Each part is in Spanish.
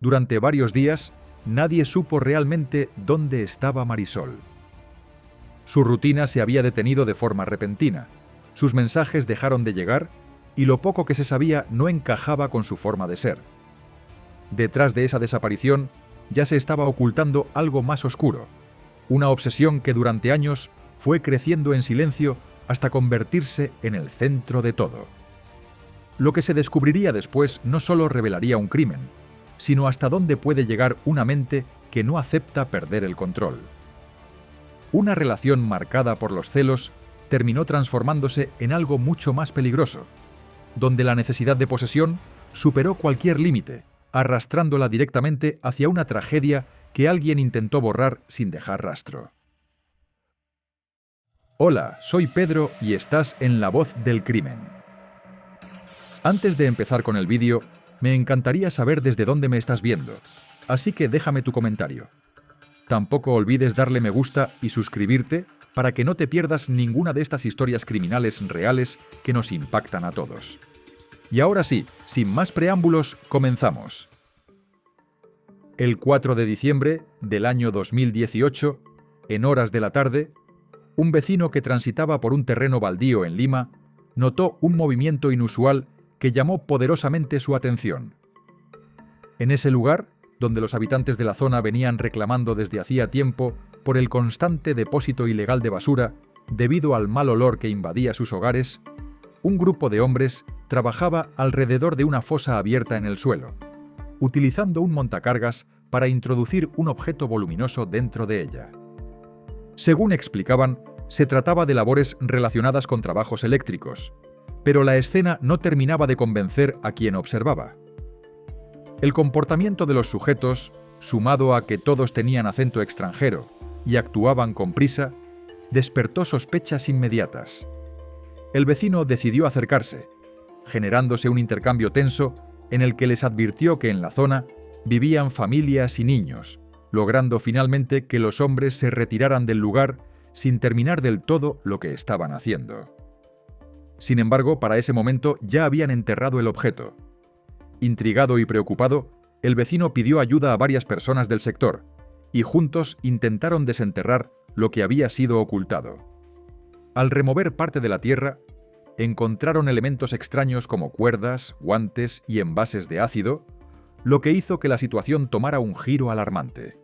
Durante varios días, nadie supo realmente dónde estaba Marisol. Su rutina se había detenido de forma repentina, sus mensajes dejaron de llegar y lo poco que se sabía no encajaba con su forma de ser. Detrás de esa desaparición ya se estaba ocultando algo más oscuro, una obsesión que durante años fue creciendo en silencio hasta convertirse en el centro de todo. Lo que se descubriría después no solo revelaría un crimen, sino hasta dónde puede llegar una mente que no acepta perder el control. Una relación marcada por los celos terminó transformándose en algo mucho más peligroso, donde la necesidad de posesión superó cualquier límite, arrastrándola directamente hacia una tragedia que alguien intentó borrar sin dejar rastro. Hola, soy Pedro y estás en La Voz del Crimen. Antes de empezar con el vídeo, me encantaría saber desde dónde me estás viendo, así que déjame tu comentario. Tampoco olvides darle me gusta y suscribirte para que no te pierdas ninguna de estas historias criminales reales que nos impactan a todos. Y ahora sí, sin más preámbulos, comenzamos. El 4 de diciembre del año 2018, en horas de la tarde, un vecino que transitaba por un terreno baldío en Lima notó un movimiento inusual que llamó poderosamente su atención. En ese lugar, donde los habitantes de la zona venían reclamando desde hacía tiempo por el constante depósito ilegal de basura debido al mal olor que invadía sus hogares, un grupo de hombres trabajaba alrededor de una fosa abierta en el suelo, utilizando un montacargas para introducir un objeto voluminoso dentro de ella. Según explicaban, se trataba de labores relacionadas con trabajos eléctricos, pero la escena no terminaba de convencer a quien observaba. El comportamiento de los sujetos, sumado a que todos tenían acento extranjero y actuaban con prisa, despertó sospechas inmediatas. El vecino decidió acercarse, generándose un intercambio tenso en el que les advirtió que en la zona vivían familias y niños, logrando finalmente que los hombres se retiraran del lugar sin terminar del todo lo que estaban haciendo. Sin embargo, para ese momento ya habían enterrado el objeto. Intrigado y preocupado, el vecino pidió ayuda a varias personas del sector, y juntos intentaron desenterrar lo que había sido ocultado. Al remover parte de la tierra, encontraron elementos extraños como cuerdas, guantes y envases de ácido, lo que hizo que la situación tomara un giro alarmante.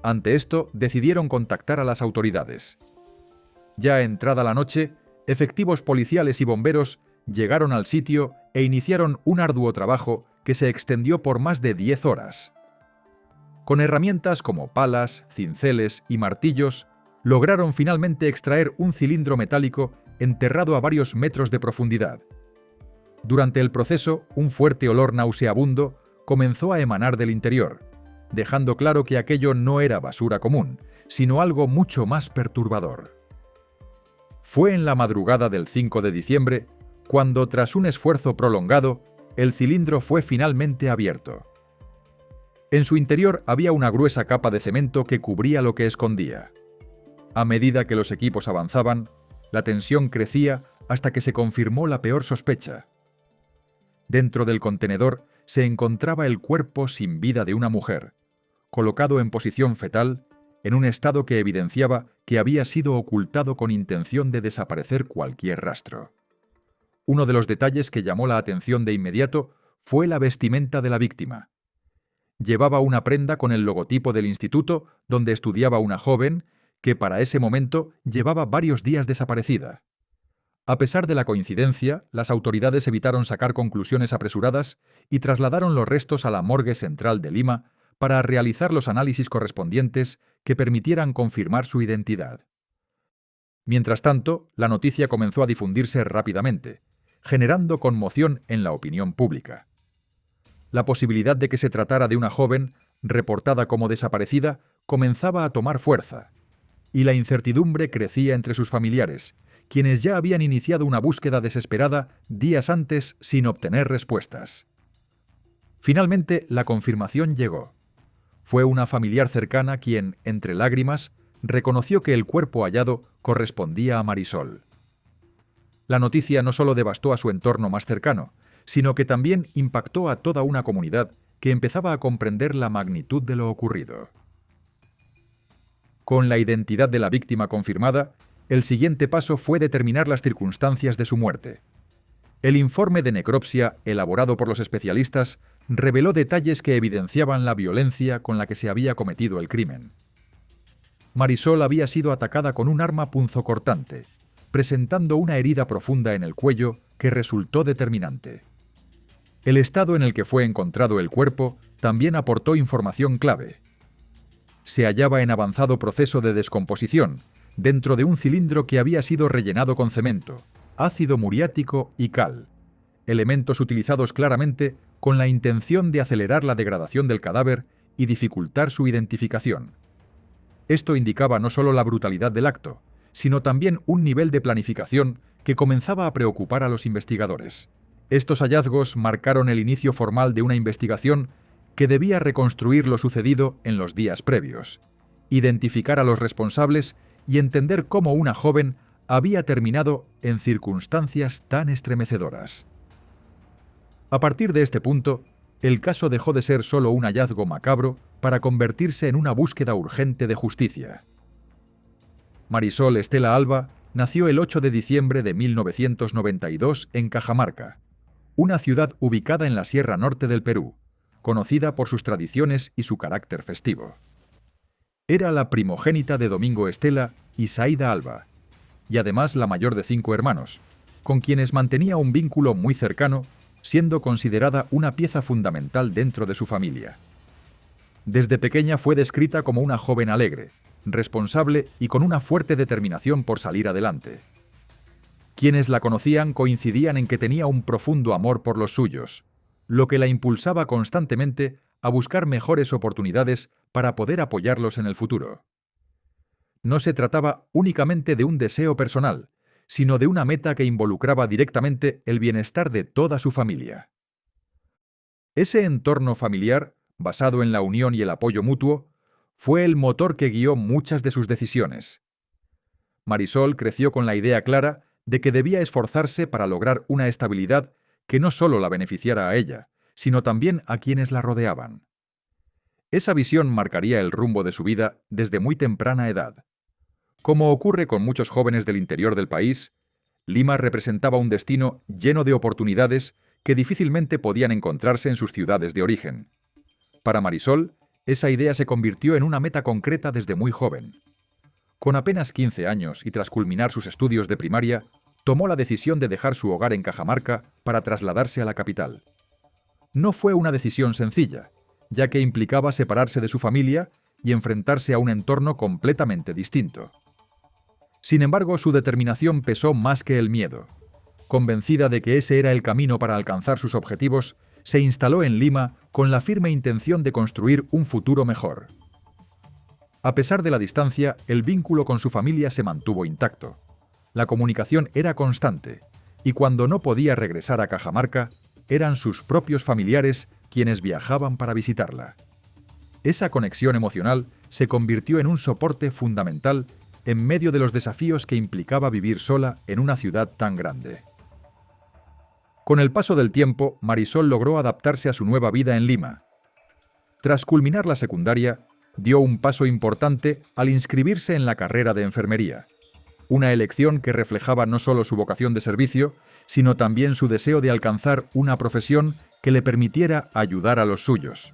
Ante esto, decidieron contactar a las autoridades. Ya entrada la noche, efectivos policiales y bomberos llegaron al sitio e iniciaron un arduo trabajo que se extendió por más de 10 horas. Con herramientas como palas, cinceles y martillos, lograron finalmente extraer un cilindro metálico enterrado a varios metros de profundidad. Durante el proceso, un fuerte olor nauseabundo comenzó a emanar del interior, dejando claro que aquello no era basura común, sino algo mucho más perturbador. Fue en la madrugada del 5 de diciembre cuando, tras un esfuerzo prolongado, el cilindro fue finalmente abierto. En su interior había una gruesa capa de cemento que cubría lo que escondía. A medida que los equipos avanzaban, la tensión crecía hasta que se confirmó la peor sospecha. Dentro del contenedor se encontraba el cuerpo sin vida de una mujer, colocado en posición fetal, en un estado que evidenciaba que había sido ocultado con intención de desaparecer cualquier rastro. Uno de los detalles que llamó la atención de inmediato fue la vestimenta de la víctima. Llevaba una prenda con el logotipo del instituto donde estudiaba una joven que para ese momento llevaba varios días desaparecida. A pesar de la coincidencia, las autoridades evitaron sacar conclusiones apresuradas y trasladaron los restos a la morgue central de Lima para realizar los análisis correspondientes que permitieran confirmar su identidad. Mientras tanto, la noticia comenzó a difundirse rápidamente, generando conmoción en la opinión pública. La posibilidad de que se tratara de una joven, reportada como desaparecida, comenzaba a tomar fuerza, y la incertidumbre crecía entre sus familiares, quienes ya habían iniciado una búsqueda desesperada días antes sin obtener respuestas. Finalmente, la confirmación llegó. Fue una familiar cercana quien, entre lágrimas, reconoció que el cuerpo hallado correspondía a Marisol. La noticia no solo devastó a su entorno más cercano, sino que también impactó a toda una comunidad que empezaba a comprender la magnitud de lo ocurrido. Con la identidad de la víctima confirmada, el siguiente paso fue determinar las circunstancias de su muerte. El informe de necropsia, elaborado por los especialistas, reveló detalles que evidenciaban la violencia con la que se había cometido el crimen. Marisol había sido atacada con un arma punzocortante, presentando una herida profunda en el cuello que resultó determinante. El estado en el que fue encontrado el cuerpo también aportó información clave. Se hallaba en avanzado proceso de descomposición, dentro de un cilindro que había sido rellenado con cemento, ácido muriático y cal, elementos utilizados claramente con la intención de acelerar la degradación del cadáver y dificultar su identificación. Esto indicaba no solo la brutalidad del acto, sino también un nivel de planificación que comenzaba a preocupar a los investigadores. Estos hallazgos marcaron el inicio formal de una investigación que debía reconstruir lo sucedido en los días previos, identificar a los responsables y entender cómo una joven había terminado en circunstancias tan estremecedoras. A partir de este punto, el caso dejó de ser solo un hallazgo macabro para convertirse en una búsqueda urgente de justicia. Marisol Estela Alba nació el 8 de diciembre de 1992 en Cajamarca, una ciudad ubicada en la Sierra Norte del Perú, conocida por sus tradiciones y su carácter festivo. Era la primogénita de Domingo Estela y Saída Alba, y además la mayor de 5 hermanos, con quienes mantenía un vínculo muy cercano, siendo considerada una pieza fundamental dentro de su familia. Desde pequeña fue descrita como una joven alegre, responsable y con una fuerte determinación por salir adelante. Quienes la conocían coincidían en que tenía un profundo amor por los suyos, lo que la impulsaba constantemente a buscar mejores oportunidades para poder apoyarlos en el futuro. No se trataba únicamente de un deseo personal, sino de una meta que involucraba directamente el bienestar de toda su familia. Ese entorno familiar, basado en la unión y el apoyo mutuo, fue el motor que guió muchas de sus decisiones. Marisol creció con la idea clara de que debía esforzarse para lograr una estabilidad que no solo la beneficiara a ella, sino también a quienes la rodeaban. Esa visión marcaría el rumbo de su vida desde muy temprana edad. Como ocurre con muchos jóvenes del interior del país, Lima representaba un destino lleno de oportunidades que difícilmente podían encontrarse en sus ciudades de origen. Para Marisol, esa idea se convirtió en una meta concreta desde muy joven. Con apenas 15 años y tras culminar sus estudios de primaria, tomó la decisión de dejar su hogar en Cajamarca para trasladarse a la capital. No fue una decisión sencilla, ya que implicaba separarse de su familia y enfrentarse a un entorno completamente distinto. Sin embargo, su determinación pesó más que el miedo. Convencida de que ese era el camino para alcanzar sus objetivos, se instaló en Lima con la firme intención de construir un futuro mejor. A pesar de la distancia, el vínculo con su familia se mantuvo intacto. La comunicación era constante, y cuando no podía regresar a Cajamarca, eran sus propios familiares quienes viajaban para visitarla. Esa conexión emocional se convirtió en un soporte fundamental en medio de los desafíos que implicaba vivir sola en una ciudad tan grande. Con el paso del tiempo, Marisol logró adaptarse a su nueva vida en Lima. Tras culminar la secundaria, dio un paso importante al inscribirse en la carrera de enfermería, una elección que reflejaba no solo su vocación de servicio, sino también su deseo de alcanzar una profesión que le permitiera ayudar a los suyos.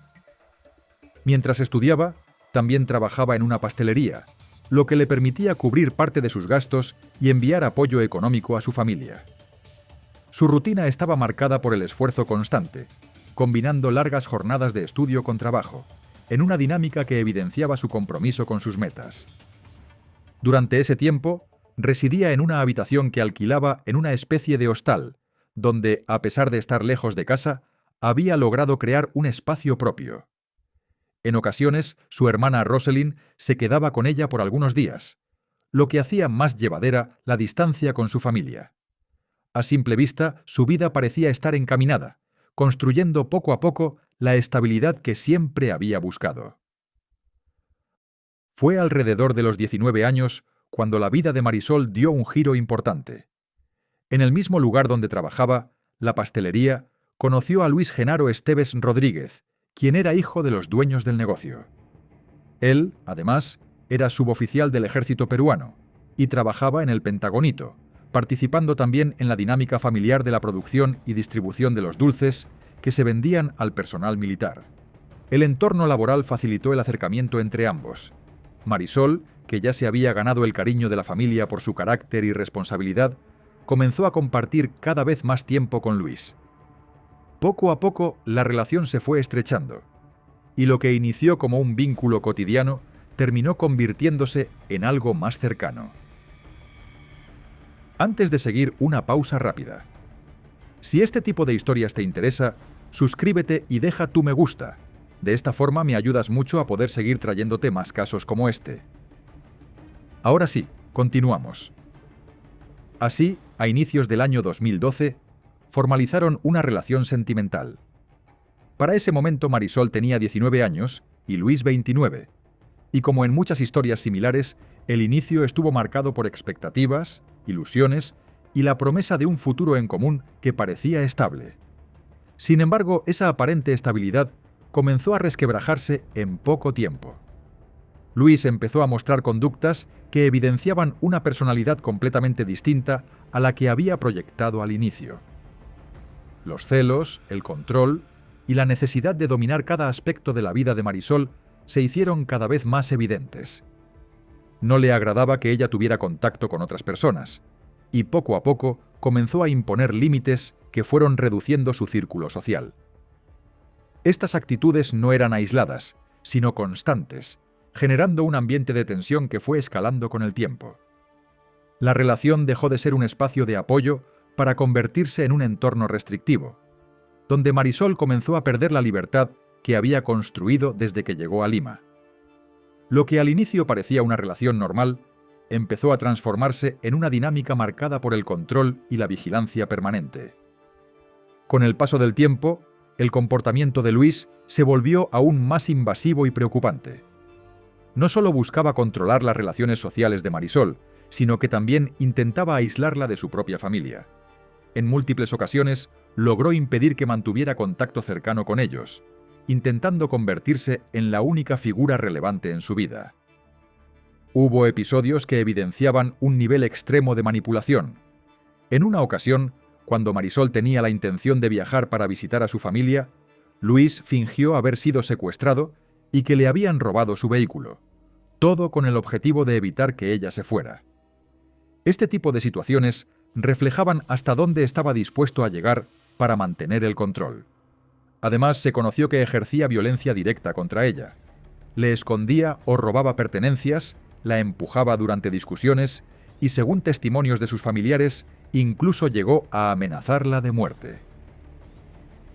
Mientras estudiaba, también trabajaba en una pastelería, lo que le permitía cubrir parte de sus gastos y enviar apoyo económico a su familia. Su rutina estaba marcada por el esfuerzo constante, combinando largas jornadas de estudio con trabajo, en una dinámica que evidenciaba su compromiso con sus metas. Durante ese tiempo, residía en una habitación que alquilaba en una especie de hostal, donde, a pesar de estar lejos de casa, había logrado crear un espacio propio. En ocasiones, su hermana Roselyn se quedaba con ella por algunos días, lo que hacía más llevadera la distancia con su familia. A simple vista, su vida parecía estar encaminada, construyendo poco a poco la estabilidad que siempre había buscado. Fue alrededor de los 19 años cuando la vida de Marisol dio un giro importante. En el mismo lugar donde trabajaba, la pastelería, conoció a Luis Genaro Esteves Rodríguez, quien era hijo de los dueños del negocio. Él, además, era suboficial del ejército peruano y trabajaba en el Pentagonito, participando también en la dinámica familiar de la producción y distribución de los dulces que se vendían al personal militar. El entorno laboral facilitó el acercamiento entre ambos. Marisol, que ya se había ganado el cariño de la familia por su carácter y responsabilidad, comenzó a compartir cada vez más tiempo con Luis. Poco a poco la relación se fue estrechando, y lo que inició como un vínculo cotidiano terminó convirtiéndose en algo más cercano. Antes de seguir, una pausa rápida. Si este tipo de historias te interesa, suscríbete y deja tu me gusta. De esta forma me ayudas mucho a poder seguir trayéndote más casos como este. Ahora sí, continuamos. Así, a inicios del año 2012, formalizaron una relación sentimental. Para ese momento Marisol tenía 19 años y Luis 29, y como en muchas historias similares, el inicio estuvo marcado por expectativas, ilusiones y la promesa de un futuro en común que parecía estable. Sin embargo, esa aparente estabilidad comenzó a resquebrajarse en poco tiempo. Luis empezó a mostrar conductas que evidenciaban una personalidad completamente distinta a la que había proyectado al inicio. Los celos, el control y la necesidad de dominar cada aspecto de la vida de Marisol se hicieron cada vez más evidentes. No le agradaba que ella tuviera contacto con otras personas, y poco a poco comenzó a imponer límites que fueron reduciendo su círculo social. Estas actitudes no eran aisladas, sino constantes, generando un ambiente de tensión que fue escalando con el tiempo. La relación dejó de ser un espacio de apoyo para convertirse en un entorno restrictivo, donde Marisol comenzó a perder la libertad que había construido desde que llegó a Lima. Lo que al inicio parecía una relación normal, empezó a transformarse en una dinámica marcada por el control y la vigilancia permanente. Con el paso del tiempo, el comportamiento de Luis se volvió aún más invasivo y preocupante. No solo buscaba controlar las relaciones sociales de Marisol, sino que también intentaba aislarla de su propia familia. En múltiples ocasiones, logró impedir que mantuviera contacto cercano con ellos, intentando convertirse en la única figura relevante en su vida. Hubo episodios que evidenciaban un nivel extremo de manipulación. En una ocasión, cuando Marisol tenía la intención de viajar para visitar a su familia, Luis fingió haber sido secuestrado y que le habían robado su vehículo, todo con el objetivo de evitar que ella se fuera. Este tipo de situaciones reflejaban hasta dónde estaba dispuesto a llegar para mantener el control. Además, se conoció que ejercía violencia directa contra ella. Le escondía o robaba pertenencias, la empujaba durante discusiones y, según testimonios de sus familiares, incluso llegó a amenazarla de muerte.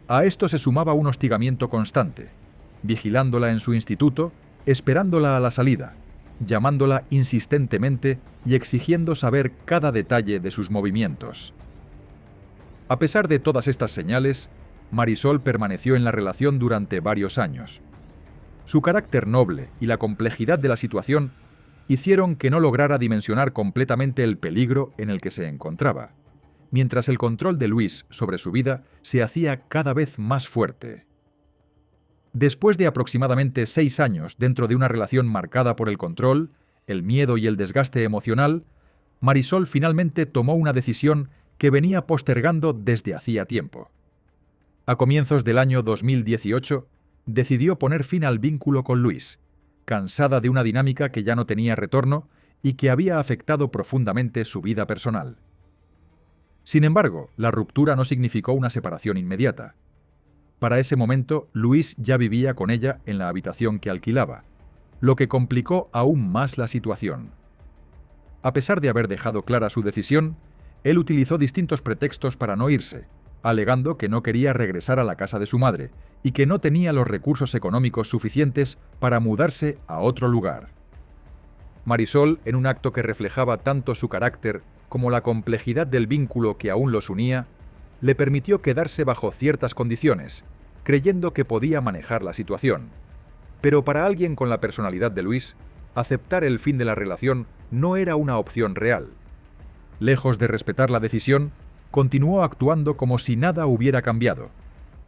A esto se sumaba un hostigamiento constante, vigilándola en su instituto, esperándola a la salida, llamándola insistentemente y exigiendo saber cada detalle de sus movimientos. A pesar de todas estas señales, Marisol permaneció en la relación durante varios años. Su carácter noble y la complejidad de la situación hicieron que no lograra dimensionar completamente el peligro en el que se encontraba, mientras el control de Luis sobre su vida se hacía cada vez más fuerte. Después de aproximadamente 6 años dentro de una relación marcada por el control, el miedo y el desgaste emocional, Marisol finalmente tomó una decisión que venía postergando desde hacía tiempo. A comienzos del año 2018, decidió poner fin al vínculo con Luis, cansada de una dinámica que ya no tenía retorno y que había afectado profundamente su vida personal. Sin embargo, la ruptura no significó una separación inmediata. Para ese momento, Luis ya vivía con ella en la habitación que alquilaba, lo que complicó aún más la situación. A pesar de haber dejado clara su decisión, él utilizó distintos pretextos para no irse, alegando que no quería regresar a la casa de su madre y que no tenía los recursos económicos suficientes para mudarse a otro lugar. Marisol, en un acto que reflejaba tanto su carácter como la complejidad del vínculo que aún los unía, le permitió quedarse bajo ciertas condiciones, creyendo que podía manejar la situación. Pero para alguien con la personalidad de Luis, aceptar el fin de la relación no era una opción real. Lejos de respetar la decisión, continuó actuando como si nada hubiera cambiado,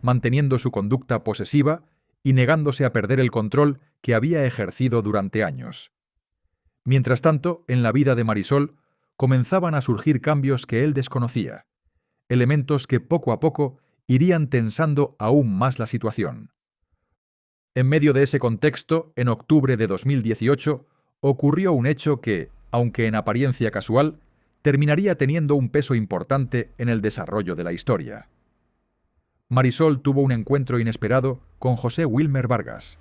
manteniendo su conducta posesiva y negándose a perder el control que había ejercido durante años. Mientras tanto, en la vida de Marisol comenzaban a surgir cambios que él desconocía, elementos que poco a poco irían tensando aún más la situación. En medio de ese contexto, en octubre de 2018, ocurrió un hecho que, aunque en apariencia casual, terminaría teniendo un peso importante en el desarrollo de la historia. Marisol tuvo un encuentro inesperado con José Wilmer Vargas,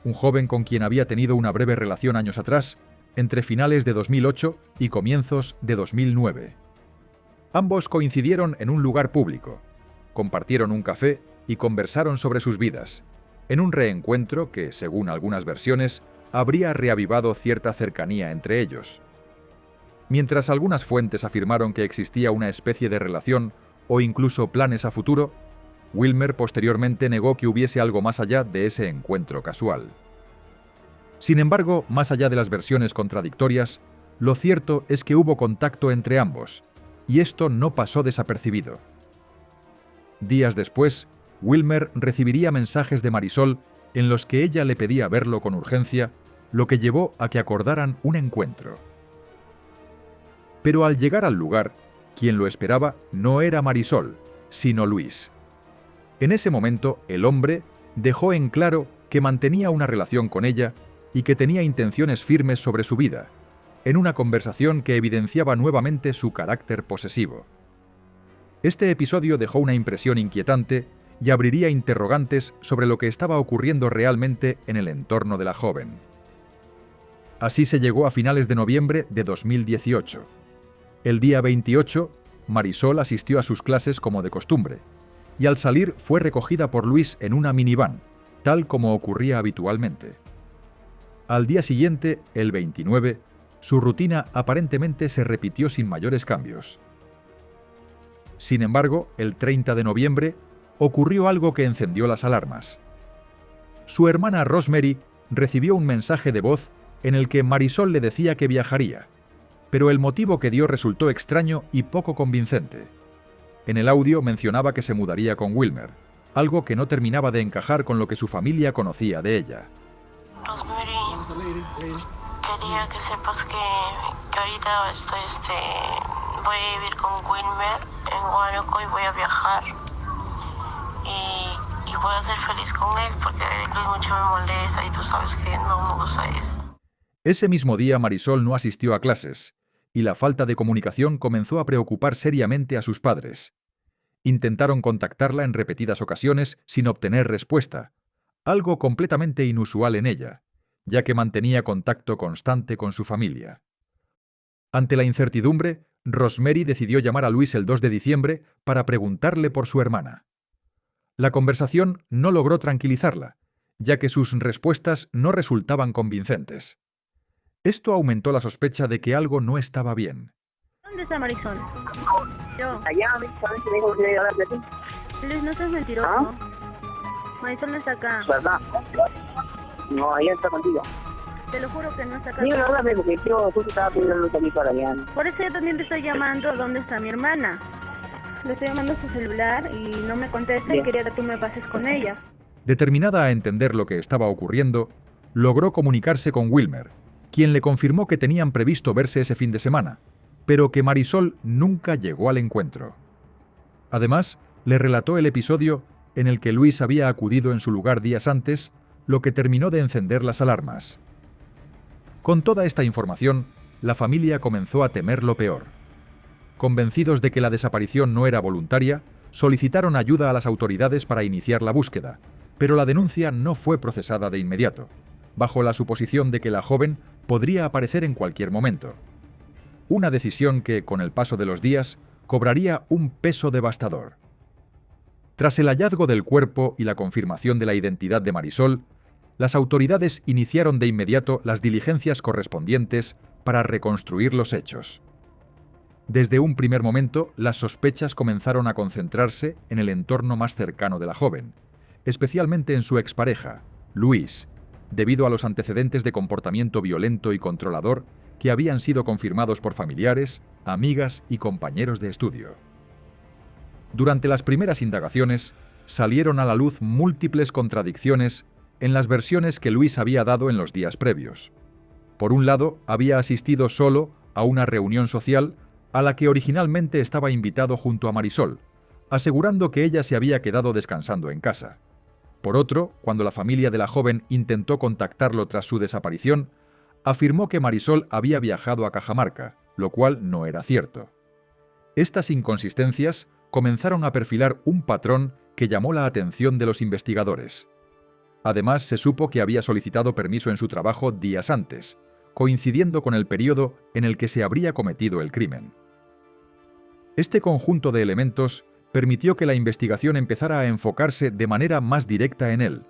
un joven con quien había tenido una breve relación años atrás, entre finales de 2008 y comienzos de 2009. Ambos coincidieron en un lugar público, compartieron un café y conversaron sobre sus vidas, en un reencuentro que, según algunas versiones, habría reavivado cierta cercanía entre ellos. Mientras algunas fuentes afirmaron que existía una especie de relación o incluso planes a futuro, Wilmer posteriormente negó que hubiese algo más allá de ese encuentro casual. Sin embargo, más allá de las versiones contradictorias, lo cierto es que hubo contacto entre ambos, y esto no pasó desapercibido. Días después, Wilmer recibiría mensajes de Marisol en los que ella le pedía verlo con urgencia, lo que llevó a que acordaran un encuentro. Pero al llegar al lugar, quien lo esperaba no era Marisol, sino Luis. En ese momento, el hombre dejó en claro que mantenía una relación con ella y que tenía intenciones firmes sobre su vida, en una conversación que evidenciaba nuevamente su carácter posesivo. Este episodio dejó una impresión inquietante y abriría interrogantes sobre lo que estaba ocurriendo realmente en el entorno de la joven. Así se llegó a finales de noviembre de 2018. El día 28, Marisol asistió a sus clases como de costumbre, y al salir fue recogida por Luis en una minivan, tal como ocurría habitualmente. Al día siguiente, el 29, su rutina aparentemente se repitió sin mayores cambios. Sin embargo, el 30 de noviembre, ocurrió algo que encendió las alarmas. Su hermana Rosemary recibió un mensaje de voz en el que Marisol le decía que viajaría, pero el motivo que dio resultó extraño y poco convincente. En el audio mencionaba que se mudaría con Wilmer, algo que no terminaba de encajar con lo que su familia conocía de ella. Rosemary, quería que sepas que ahorita voy a vivir con Wilmer en Huánuco y voy a viajar. Y voy a ser feliz con él porque Luis mucho me molesta y tú sabes que no me gusta eso. Ese mismo día Marisol no asistió a clases, y la falta de comunicación comenzó a preocupar seriamente a sus padres. Intentaron contactarla en repetidas ocasiones sin obtener respuesta, algo completamente inusual en ella, ya que mantenía contacto constante con su familia. Ante la incertidumbre, Rosemary decidió llamar a Luis el 2 de diciembre para preguntarle por su hermana. La conversación no logró tranquilizarla, ya que sus respuestas no resultaban convincentes. Esto aumentó la sospecha de que algo no estaba bien. ¿Dónde está Marisol? Yo. Allá, ¿sabes que dijo que iba a hablar de ti? Luis, no seas mentiroso. Marisol no está acá. ¿Verdad? No, allá está contigo. Te lo juro que no está acá. Digo, la verdad, porque yo justo estaba pidiendo luz aquí para allá. Por eso yo también te estoy llamando dónde está mi hermana. Le estoy llamando a su celular y no me contesta y quería que tú me pases con ella. Determinada a entender lo que estaba ocurriendo, logró comunicarse con Wilmer, quien le confirmó que tenían previsto verse ese fin de semana, pero que Marisol nunca llegó al encuentro. Además, le relató el episodio en el que Luis había acudido en su lugar días antes, lo que terminó de encender las alarmas. Con toda esta información, la familia comenzó a temer lo peor. Convencidos de que la desaparición no era voluntaria, solicitaron ayuda a las autoridades para iniciar la búsqueda, pero la denuncia no fue procesada de inmediato, bajo la suposición de que la joven podría aparecer en cualquier momento. Una decisión que, con el paso de los días, cobraría un peso devastador. Tras el hallazgo del cuerpo y la confirmación de la identidad de Marisol, las autoridades iniciaron de inmediato las diligencias correspondientes para reconstruir los hechos. Desde un primer momento, las sospechas comenzaron a concentrarse en el entorno más cercano de la joven, especialmente en su expareja, Luis, debido a los antecedentes de comportamiento violento y controlador que habían sido confirmados por familiares, amigas y compañeros de estudio. Durante las primeras indagaciones, salieron a la luz múltiples contradicciones en las versiones que Luis había dado en los días previos. Por un lado, había asistido solo a una reunión social a la que originalmente estaba invitado junto a Marisol, asegurando que ella se había quedado descansando en casa. Por otro, cuando la familia de la joven intentó contactarlo tras su desaparición, afirmó que Marisol había viajado a Cajamarca, lo cual no era cierto. Estas inconsistencias comenzaron a perfilar un patrón que llamó la atención de los investigadores. Además, se supo que había solicitado permiso en su trabajo días antes, coincidiendo con el periodo en el que se habría cometido el crimen. Este conjunto de elementos permitió que la investigación empezara a enfocarse de manera más directa en él,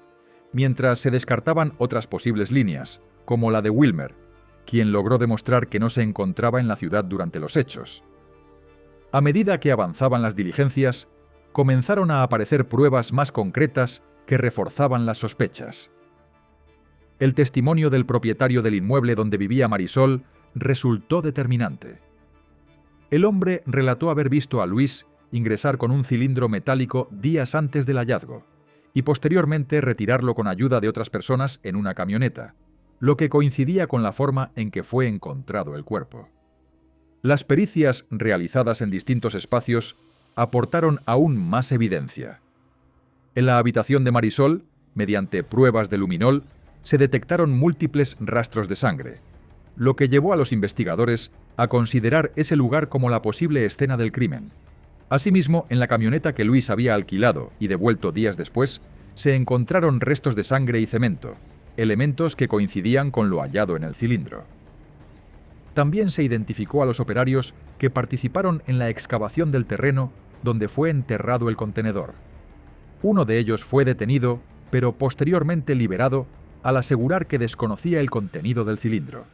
mientras se descartaban otras posibles líneas, como la de Wilmer, quien logró demostrar que no se encontraba en la ciudad durante los hechos. A medida que avanzaban las diligencias, comenzaron a aparecer pruebas más concretas que reforzaban las sospechas. El testimonio del propietario del inmueble donde vivía Marisol resultó determinante. El hombre relató haber visto a Luis ingresar con un cilindro metálico días antes del hallazgo y posteriormente retirarlo con ayuda de otras personas en una camioneta, lo que coincidía con la forma en que fue encontrado el cuerpo. Las pericias realizadas en distintos espacios aportaron aún más evidencia. En la habitación de Marisol, mediante pruebas de luminol, se detectaron múltiples rastros de sangre, lo que llevó a los investigadores a considerar ese lugar como la posible escena del crimen. Asimismo, en la camioneta que Luis había alquilado y devuelto días después, se encontraron restos de sangre y cemento, elementos que coincidían con lo hallado en el cilindro. También se identificó a los operarios que participaron en la excavación del terreno donde fue enterrado el contenedor. Uno de ellos fue detenido, pero posteriormente liberado al asegurar que desconocía el contenido del cilindro.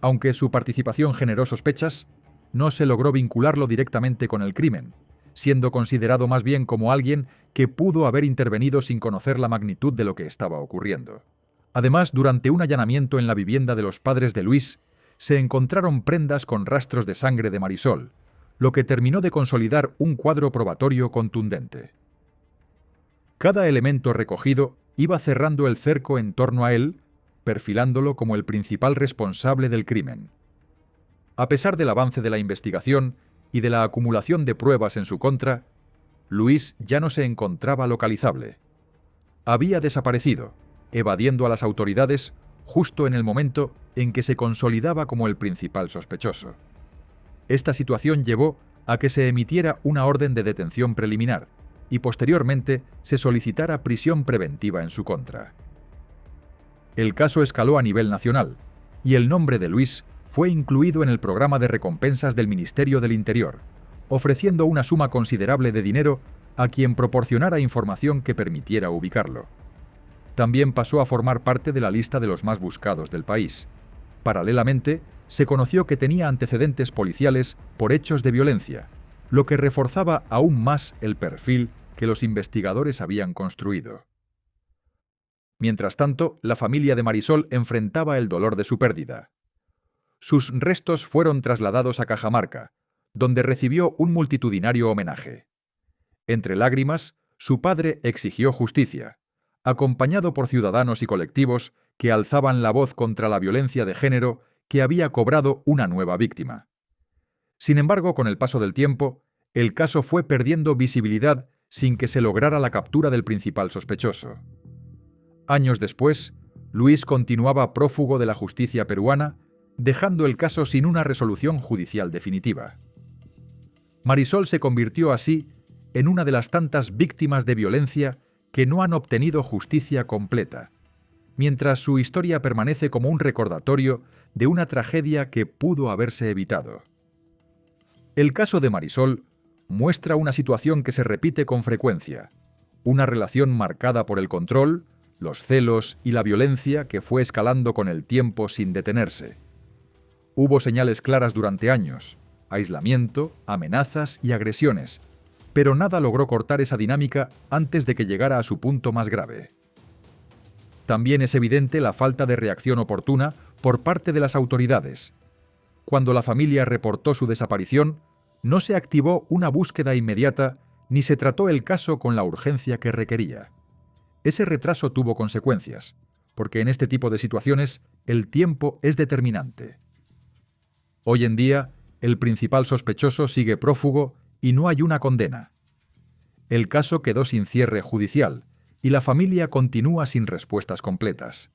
Aunque su participación generó sospechas, no se logró vincularlo directamente con el crimen, siendo considerado más bien como alguien que pudo haber intervenido sin conocer la magnitud de lo que estaba ocurriendo. Además, durante un allanamiento en la vivienda de los padres de Luis, se encontraron prendas con rastros de sangre de Marisol, lo que terminó de consolidar un cuadro probatorio contundente. Cada elemento recogido iba cerrando el cerco en torno a él, perfilándolo como el principal responsable del crimen. A pesar del avance de la investigación y de la acumulación de pruebas en su contra, Luis ya no se encontraba localizable. Había desaparecido, evadiendo a las autoridades justo en el momento en que se consolidaba como el principal sospechoso. Esta situación llevó a que se emitiera una orden de detención preliminar y posteriormente se solicitara prisión preventiva en su contra. El caso escaló a nivel nacional y el nombre de Luis fue incluido en el programa de recompensas del Ministerio del Interior, ofreciendo una suma considerable de dinero a quien proporcionara información que permitiera ubicarlo. También pasó a formar parte de la lista de los más buscados del país. Paralelamente, se conoció que tenía antecedentes policiales por hechos de violencia, lo que reforzaba aún más el perfil que los investigadores habían construido. Mientras tanto, la familia de Marisol enfrentaba el dolor de su pérdida. Sus restos fueron trasladados a Cajamarca, donde recibió un multitudinario homenaje. Entre lágrimas, su padre exigió justicia, acompañado por ciudadanos y colectivos que alzaban la voz contra la violencia de género que había cobrado una nueva víctima. Sin embargo, con el paso del tiempo, el caso fue perdiendo visibilidad sin que se lograra la captura del principal sospechoso. Años después, Luis continuaba prófugo de la justicia peruana, dejando el caso sin una resolución judicial definitiva. Marisol se convirtió así en una de las tantas víctimas de violencia que no han obtenido justicia completa, mientras su historia permanece como un recordatorio de una tragedia que pudo haberse evitado. El caso de Marisol muestra una situación que se repite con frecuencia, una relación marcada por el control, los celos y la violencia que fue escalando con el tiempo sin detenerse. Hubo señales claras durante años, aislamiento, amenazas y agresiones, pero nada logró cortar esa dinámica antes de que llegara a su punto más grave. También es evidente la falta de reacción oportuna por parte de las autoridades. Cuando la familia reportó su desaparición, no se activó una búsqueda inmediata ni se trató el caso con la urgencia que requería. Ese retraso tuvo consecuencias, porque en este tipo de situaciones el tiempo es determinante. Hoy en día, el principal sospechoso sigue prófugo y no hay una condena. El caso quedó sin cierre judicial y la familia continúa sin respuestas completas.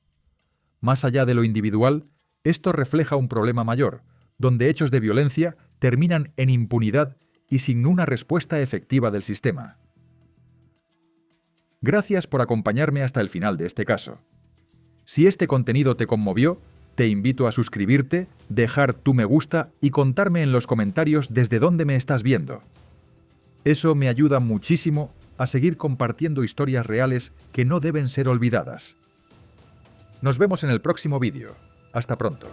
Más allá de lo individual, esto refleja un problema mayor, donde hechos de violencia terminan en impunidad y sin una respuesta efectiva del sistema. Gracias por acompañarme hasta el final de este caso. Si este contenido te conmovió, te invito a suscribirte, dejar tu me gusta y contarme en los comentarios desde dónde me estás viendo. Eso me ayuda muchísimo a seguir compartiendo historias reales que no deben ser olvidadas. Nos vemos en el próximo vídeo. Hasta pronto.